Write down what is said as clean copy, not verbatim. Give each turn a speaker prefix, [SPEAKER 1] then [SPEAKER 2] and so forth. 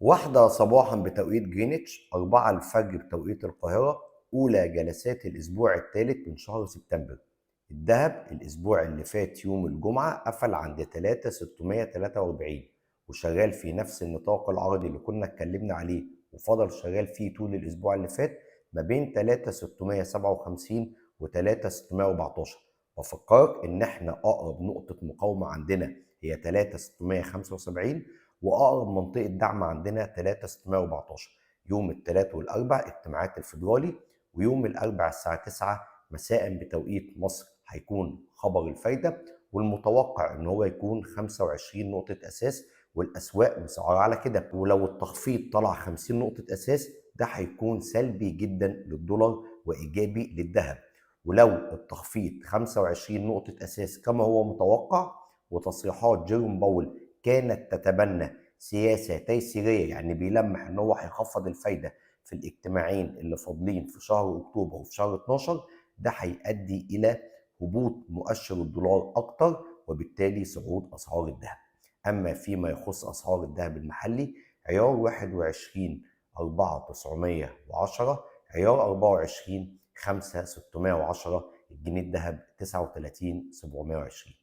[SPEAKER 1] واحدة صباحا بتوقيت جرينتش، 4 الفجر بتوقيت القاهرة، أولى جلسات الأسبوع الثالث من شهر سبتمبر. الذهب الأسبوع اللي فات يوم الجمعة قفل عند 3643 وشغال في نفس النطاق العرضي اللي كنا اتكلمنا عليه وفضل شغال فيه طول الأسبوع اللي فات ما بين 3657 و 3614. بفكرك إن احنا أقرب نقطة مقاومة عندنا هي 3675، واقرب منطقه دعم عندنا 3614. يوم الثلاث والاربع اجتماعات الفيدرالي، ويوم الاربع الساعه 9 مساء بتوقيت مصر هيكون خبر الفايده، والمتوقع ان هو يكون 25 نقطه اساس، والاسواق مسعره على كده. ولو التخفيض طلع 50 نقطه اساس ده هيكون سلبي جدا للدولار وايجابي للذهب. ولو التخفيض 25 نقطه اساس كما هو متوقع، وتصريحات جيروم باول كانت تتبنى سياسه تيسيريه، يعني بيلمح ان هو هيخفض الفايده في الاجتماعين اللي فاضلين في شهر اكتوبر وفي شهر 12، ده هيؤدي الى هبوط مؤشر الدولار اكتر وبالتالي صعود اسعار الذهب. اما فيما يخص اسعار الذهب المحلي، عيار 21 4910، عيار 24 5610، الجنيه الذهب 39 720.